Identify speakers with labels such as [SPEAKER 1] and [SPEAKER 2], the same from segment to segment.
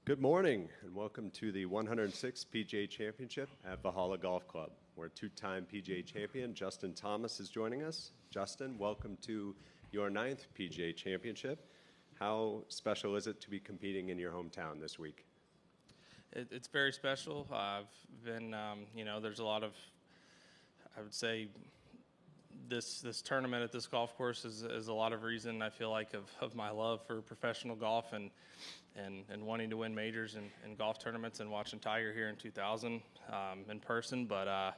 [SPEAKER 1] Good morning, and welcome to the 106th PGA Championship at Valhalla Golf Club, where two-time PGA champion Justin Thomas is joining us. Justin, welcome to your 9th PGA Championship. How special is it to be competing in your hometown this week?
[SPEAKER 2] It's very special. I've been, there's a lot of, I would say, this tournament at this golf course is a lot of reason, I feel like, of my love for professional golf and wanting to win majors and golf tournaments and watching Tiger here in 2000 in person. But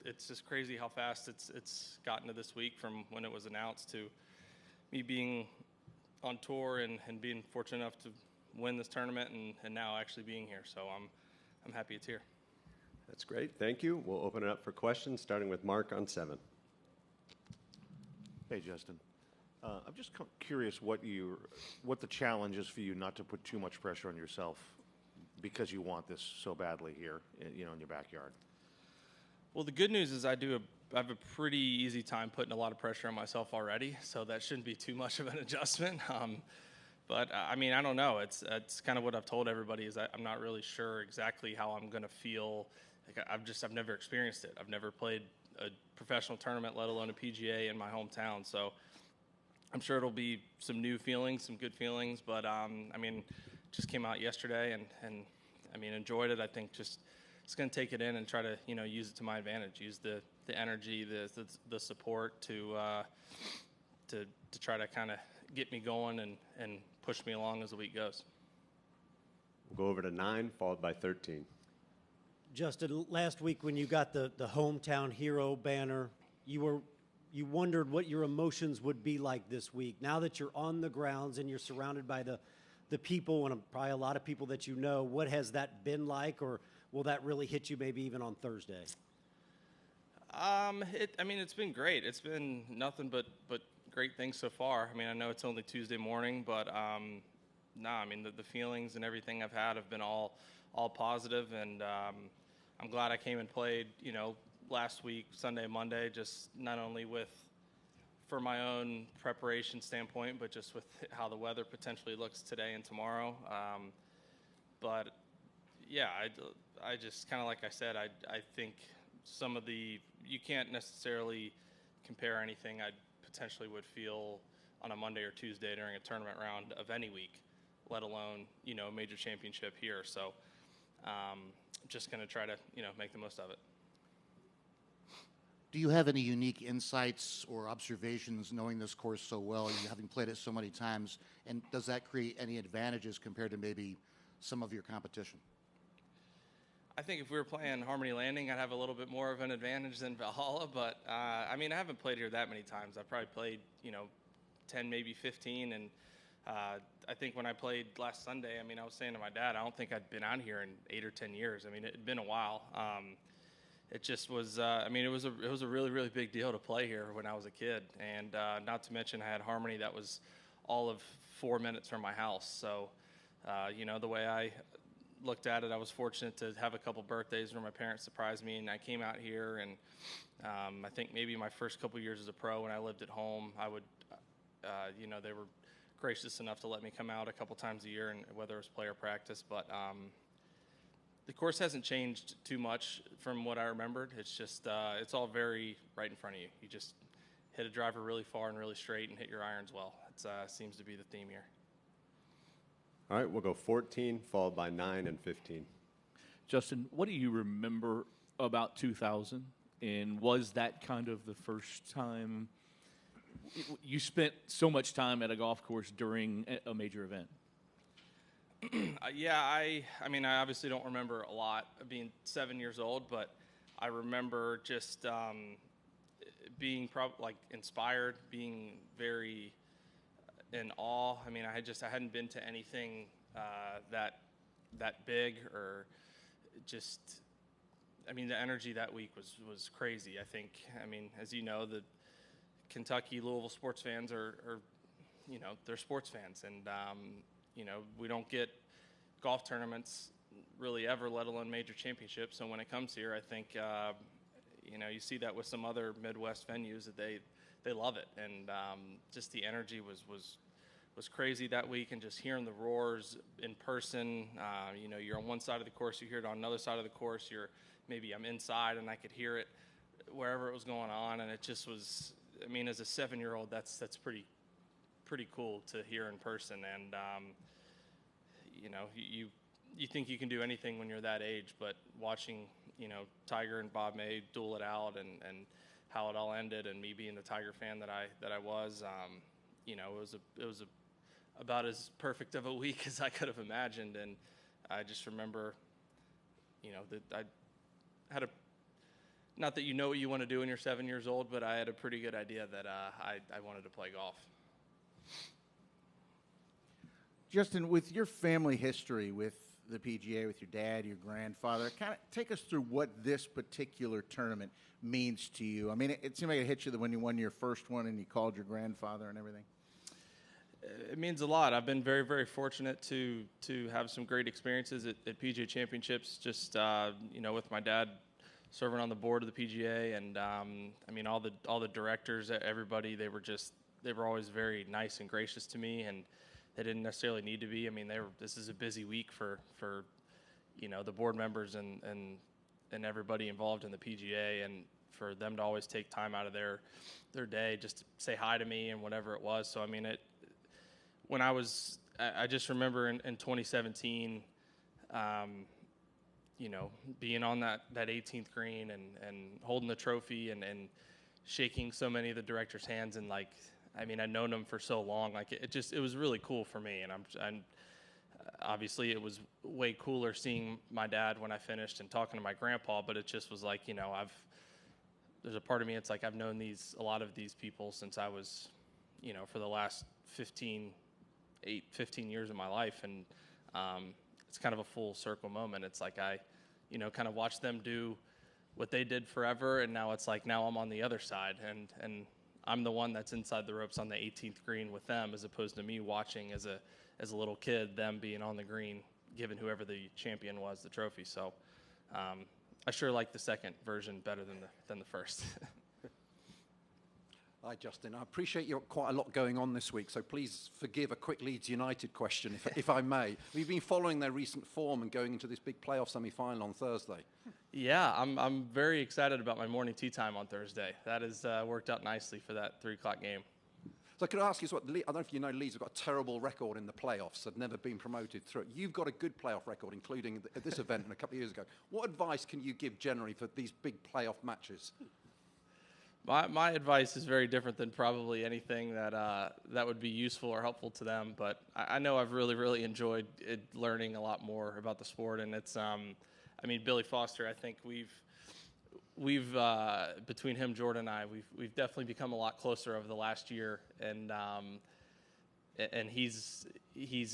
[SPEAKER 2] it's just crazy how fast it's gotten to this week from when it was announced to me being on tour and being fortunate enough to win this tournament and now actually being here. So I'm happy it's here.
[SPEAKER 1] That's great. Thank you. We'll open it up for questions, starting with Mark on 7.
[SPEAKER 3] Hey, Justin. I'm just curious what the challenge is for you not to put too much pressure on yourself because you want this so badly here, in your backyard.
[SPEAKER 2] Well, the good news is I have a pretty easy time putting a lot of pressure on myself already, so that shouldn't be too much of an adjustment. But I don't know. It's kind of what I've told everybody is I'm not really sure exactly how I'm going to feel. Like I've never experienced it. I've never played a professional tournament, let alone a PGA in my hometown. So I'm sure it'll be some new feelings, some good feelings. But just came out yesterday and enjoyed it. I think just going to take it in and try to use it to my advantage. Use the energy, the support to try to kind of get me going and push me along as the week goes.
[SPEAKER 1] We'll go over to 9, followed by 13.
[SPEAKER 4] Justin, last week when you got the hometown hero banner, you wondered what your emotions would be like this week. Now that you're on the grounds and you're surrounded by the people and probably a lot of people that you know, what has that been like, or will that really hit you maybe even on Thursday?
[SPEAKER 2] It's been great. It's been nothing but great things so far. I know it's only Tuesday morning, but the feelings and everything I've had have been all positive, and I'm glad I came and played, last week, Sunday, Monday, just not only for my own preparation standpoint, but just with how the weather potentially looks today and tomorrow. But yeah, I just kind of like I said, I think you can't necessarily compare anything I potentially would feel on a Monday or Tuesday during a tournament round of any week, let alone, a major championship here. So just going to try to, make the most of it.
[SPEAKER 5] Do you have any unique insights or observations knowing this course so well, you having played it so many times, and does that create any advantages compared to maybe some of your competition?
[SPEAKER 2] I think if we were playing Harmony Landing, I'd have a little bit more of an advantage than Valhalla, but I haven't played here that many times. I've probably played, 10, maybe 15, and I think when I played last Sunday, I was saying to my dad, I don't think I'd been out here in 8 or 10 years. It had been a while. It just was, it was a really, really big deal to play here when I was a kid, and not to mention I had Harmony that was all of 4 minutes from my house. So, the way I looked at it, I was fortunate to have a couple birthdays where my parents surprised me, and I came out here, and I think maybe my first couple years as a pro when I lived at home, I would, they were gracious enough to let me come out a couple times a year, and whether it was play or practice. But the course hasn't changed too much from what I remembered. It's just it's all very right in front of you. You just hit a driver really far and really straight and hit your irons well. It seems to be the theme here.
[SPEAKER 1] All right, we'll go 14, followed by 9 and 15.
[SPEAKER 6] Justin, what do you remember about 2000? And was that kind of the first time you spent so much time at a golf course during a major event?
[SPEAKER 2] Yeah, I obviously don't remember a lot of being 7 years old, but I remember just being inspired, being very in awe. I hadn't been to anything that big, or just, the energy that week was crazy. I think, as you know, the Kentucky, Louisville sports fans are they're sports fans, and we don't get golf tournaments really ever, let alone major championships. So when it comes here, I think you see that with some other Midwest venues that they love it, and just the energy was was crazy that week, and just hearing the roars in person. You're on one side of the course, you hear it on another side of the course. I'm inside and I could hear it wherever it was going on, and it just was. I mean, as a 7-year-old, that's pretty cool to hear in person, and you think you can do anything when you're that age, but watching Tiger and Bob May duel it out, and how it all ended, and me being the Tiger fan that I was, it was about as perfect of a week as I could have imagined, and I just remember, that I had not that you know what you want to do when you're 7 years old, but I had a pretty good idea that I wanted to play golf.
[SPEAKER 7] Justin, with your family history with the PGA, with your dad, your grandfather, kind of take us through what this particular tournament means to you. I mean, it seemed like it hit you when you won your first one and you called your grandfather and everything.
[SPEAKER 2] It means a lot. I've been very, very fortunate to have some great experiences at PGA Championships, just, with my dad serving on the board of the PGA, and all the directors, everybody, they were always very nice and gracious to me, and they didn't necessarily need to be. I mean, this is a busy week for the board members and everybody involved in the PGA, and for them to always take time out of their day just to say hi to me and whatever it was. So I mean, I just remember in 2017, being on that 18th green and holding the trophy and shaking so many of the directors' hands, and I'd known them for so long. It was really cool for me, and obviously it was way cooler seeing my dad when I finished and talking to my grandpa. But it just was there's a part of me, it's like I've known a lot of these people since I was, for the last 15 years of my life, and it's kind of a full circle moment. It's like I, kind of watched them do what they did forever, and now it's like now I'm on the other side, and I'm the one that's inside the ropes on the 18th green with them, as opposed to me watching as a little kid them being on the green, giving whoever the champion was the trophy. So I sure like the second version better than the first.
[SPEAKER 8] Hi, Justin. I appreciate you've got quite a lot going on this week, so please forgive a quick Leeds United question, if I may. We've been following their recent form and going into this big playoff semi-final on Thursday.
[SPEAKER 2] Yeah, I'm very excited about my morning tee time on Thursday. That has worked out nicely for that 3 o'clock game.
[SPEAKER 8] So I could ask you, I don't know if you know, Leeds have got a terrible record in the playoffs. They've never been promoted through it. You've got a good playoff record, including at this event and a couple of years ago. What advice can you give generally for these big playoff matches?
[SPEAKER 2] My advice is very different than probably anything that would be useful or helpful to them. But I know I've really, really enjoyed learning a lot more about the sport. And it's, Billy Foster, I think we've between him, Jordan, and I, we've definitely become a lot closer over the last year. And he's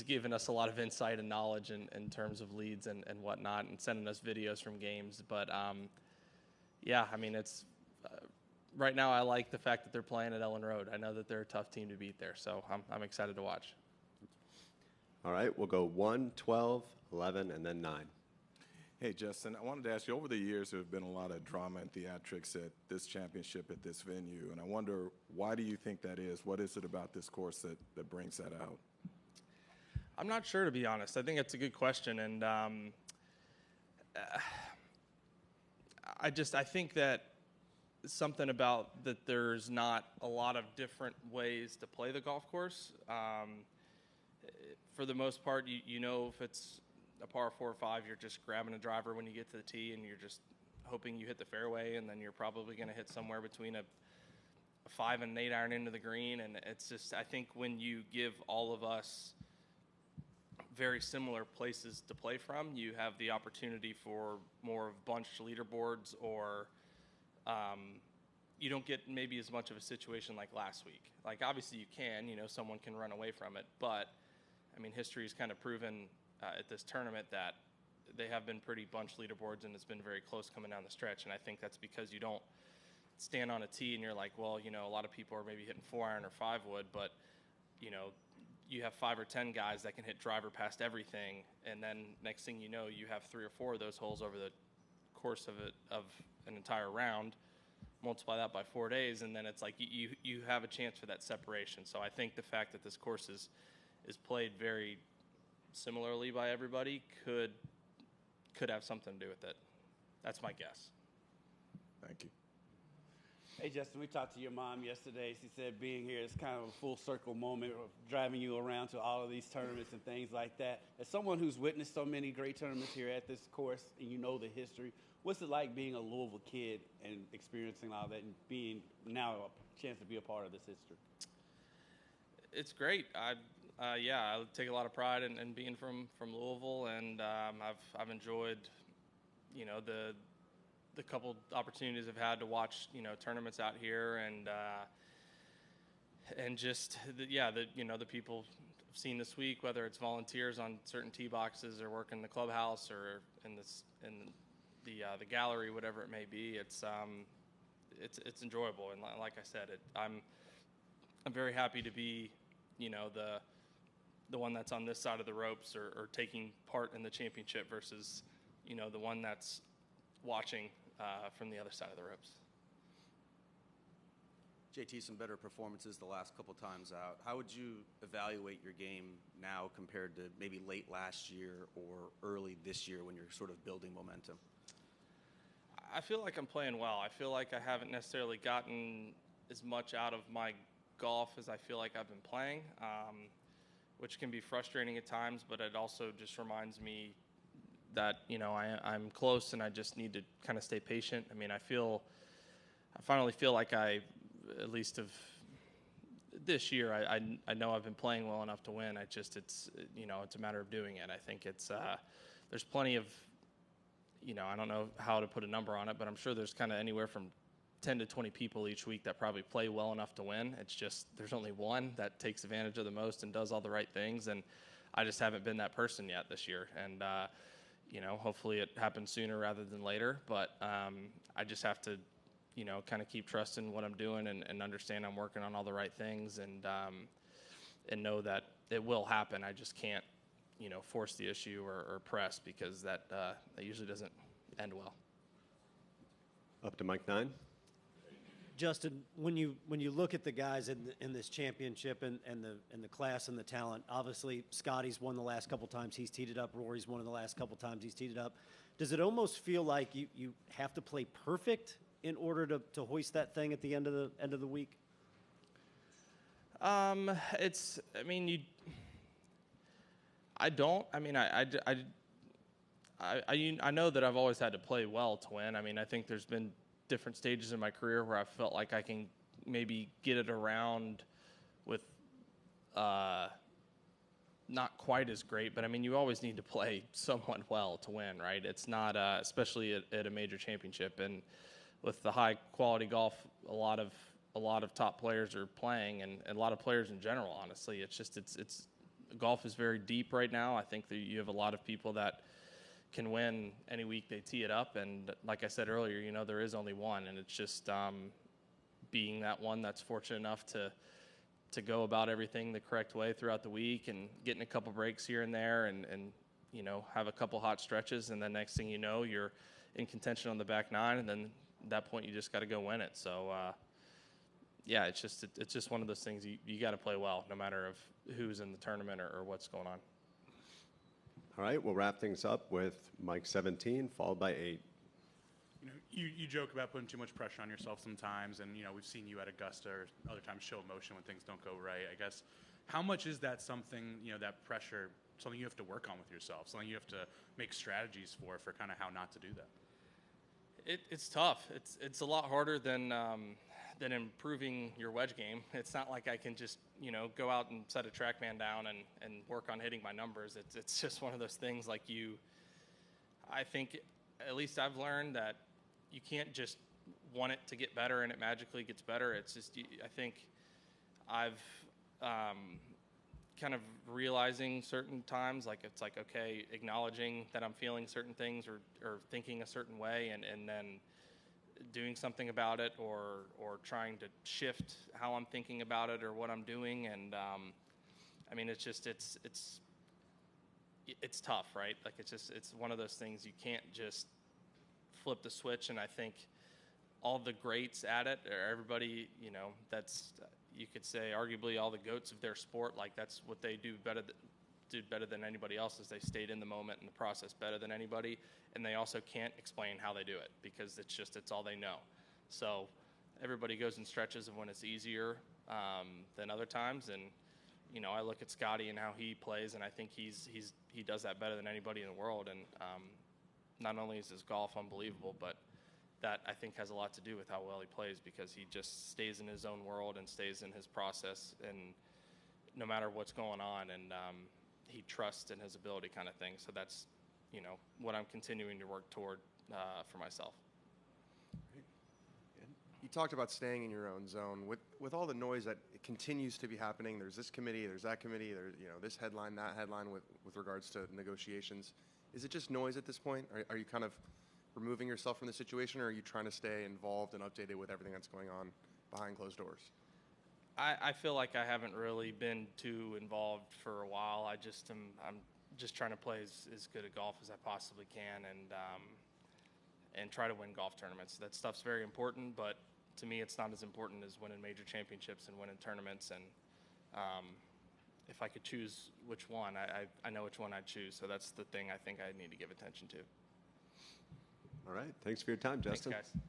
[SPEAKER 2] given us a lot of insight and knowledge in terms of leads and whatnot, and sending us videos from games. But it's. Right now, I like the fact that they're playing at Ellen Road. I know that they're a tough team to beat there, so I'm excited to watch.
[SPEAKER 1] All right, we'll go 1, 12, 11, and then 9.
[SPEAKER 9] Hey, Justin, I wanted to ask you, over the years, there have been a lot of drama and theatrics at this championship, at this venue, and I wonder, why do you think that is? What is it about this course that brings that out?
[SPEAKER 2] I'm not sure, to be honest. I think it's a good question, and I think that something about that there's not a lot of different ways to play the golf course. For the most part, if it's a par 4 or 5, you're just grabbing a driver when you get to the tee, and you're just hoping you hit the fairway, and then you're probably going to hit somewhere between a 5 and an 8 iron into the green. And it's just, I think when you give all of us very similar places to play from, you have the opportunity for more of bunched leaderboards, or you don't get maybe as much of a situation like last week. Like, obviously you can, someone can run away from it, but history has kind of proven at this tournament that they have been pretty bunched leaderboards, and it's been very close coming down the stretch. And I think that's because you don't stand on a tee and you're like, well, a lot of people are maybe hitting 4 iron or 5 wood, but you have 5 or 10 guys that can hit driver past everything, and then next thing you know, you have 3 or 4 of those holes over the course of an entire round. multiply that by 4 days, and then it's like you have a chance for that separation. So I think the fact that this course is played very similarly by everybody could have something to do with it. That's my guess.
[SPEAKER 9] Thank you.
[SPEAKER 10] Hey, Justin, we talked to your mom yesterday. She said being here is kind of a full circle moment of driving you around to all of these tournaments and things like that. As someone who's witnessed so many great tournaments here at this course, and you know the history, what's it like being a Louisville kid and experiencing all that and being now a chance to be a part of this history?
[SPEAKER 2] It's great. I take a lot of pride in being from Louisville, and I've enjoyed, the couple opportunities I've had to watch, tournaments out here, and just the people I've seen this week, whether it's volunteers on certain tee boxes or working the clubhouse or in the gallery, whatever it may be. It's enjoyable, and like I said, I'm very happy to be, the one that's on this side of the ropes or taking part in the championship versus, the one that's watching from the other side of the ropes.
[SPEAKER 11] JT, some better performances the last couple times out. How would you evaluate your game now compared to maybe late last year or early this year when you're sort of building momentum?
[SPEAKER 2] I feel like I'm playing well. I feel like I haven't necessarily gotten as much out of my golf as I feel like I've been playing, which can be frustrating at times, but it also just reminds me that, I'm close and I just need to kind of stay patient. I mean, I finally feel like at least of this year, I know I've been playing well enough to win. It's a matter of doing it. I think there's plenty of, I don't know how to put a number on it, but I'm sure there's kind of anywhere from 10 to 20 people each week that probably play well enough to win. It's just there's only one that takes advantage of the most and does all the right things, and I just haven't been that person yet this year. And hopefully it happens sooner rather than later. But I just have to, kind of keep trusting what I'm doing and understand I'm working on all the right things and know that it will happen. I just can't, force the issue or press because that usually doesn't end well.
[SPEAKER 1] Up to Mike 9.
[SPEAKER 4] Justin, when you look at the guys in this championship and the class and the talent, obviously Scotty's won the last couple times he's teed it up. Rory's won the last couple times he's teed it up. Does it almost feel like you have to play perfect in order to hoist that thing at the end of the week?
[SPEAKER 2] I know that I've always had to play well to win. I mean, I think there's been different stages in my career where I felt like I can maybe get it around with not quite as great, but I mean, you always need to play somewhat well to win, right? It's not, especially at a major championship, and with the high quality golf, a lot of top players are playing, and a lot of players in general. Honestly, it's golf is very deep right now. I think that you have a lot of people that can win any week they tee it up, and like I said earlier, there is only one, and it's just being that one that's fortunate enough to go about everything the correct way throughout the week and getting a couple breaks here and there and have a couple hot stretches, and then next thing you know, you're in contention on the back nine, and then at that point you just got to go win it. So it's just one of those things you got to play well no matter of who's in the tournament or what's going on.
[SPEAKER 1] All right, we'll wrap things up with Mike 17, followed by 8.
[SPEAKER 12] You joke about putting too much pressure on yourself sometimes, and we've seen you at Augusta or other times show emotion when things don't go right. I guess, how much is that something, that pressure, something you have to work on with yourself, something you have to make strategies for kind of how not to do that?
[SPEAKER 2] It's tough. It's a lot harder than improving your wedge game. It's not like I can just, go out and set a TrackMan down and work on hitting my numbers. It's just one of those things like I think, at least I've learned that you can't just want it to get better and it magically gets better. It's just, I think I've kind of realizing certain times, like it's like, okay, acknowledging that I'm feeling certain things or thinking a certain way and then doing something about it or trying to shift how I'm thinking about it or what I'm doing. And it's tough, right? Like it's one of those things you can't just flip the switch. And I think all the greats at it, or everybody, you know, that's, you could say arguably all the goats of their sport, like that's what they do better than anybody else, is they stayed in the moment and the process better than anybody, and they also can't explain how they do it because it's all they know. So everybody goes in stretches of when it's easier than other times, and you know, I look at Scotty and how he plays, and I think he does that better than anybody in the world. And not only is his golf unbelievable, but that I think has a lot to do with how well he plays, because he just stays in his own world and stays in his process, and no matter what's going on, and he trusts in his ability, kind of thing. So that's, you know, what I'm continuing to work toward for myself.
[SPEAKER 13] You talked about staying in your own zone. With all the noise that continues to be happening, there's this committee, there's that committee, there's, you know, this headline, that headline with regards to negotiations. Is it just noise at this point? Are you kind of removing yourself from the situation, or are you trying to stay involved and updated with everything that's going on behind closed doors?
[SPEAKER 2] I feel like I haven't really been too involved for a while. I'm just trying to play as good a golf as I possibly can, and try to win golf tournaments. That stuff's very important, but to me, it's not as important as winning major championships and winning tournaments. And if I could choose which one, I know which one I'd choose. So that's the thing I think I need to give attention to.
[SPEAKER 1] All right. Thanks for your time, Justin.
[SPEAKER 2] Thanks, guys.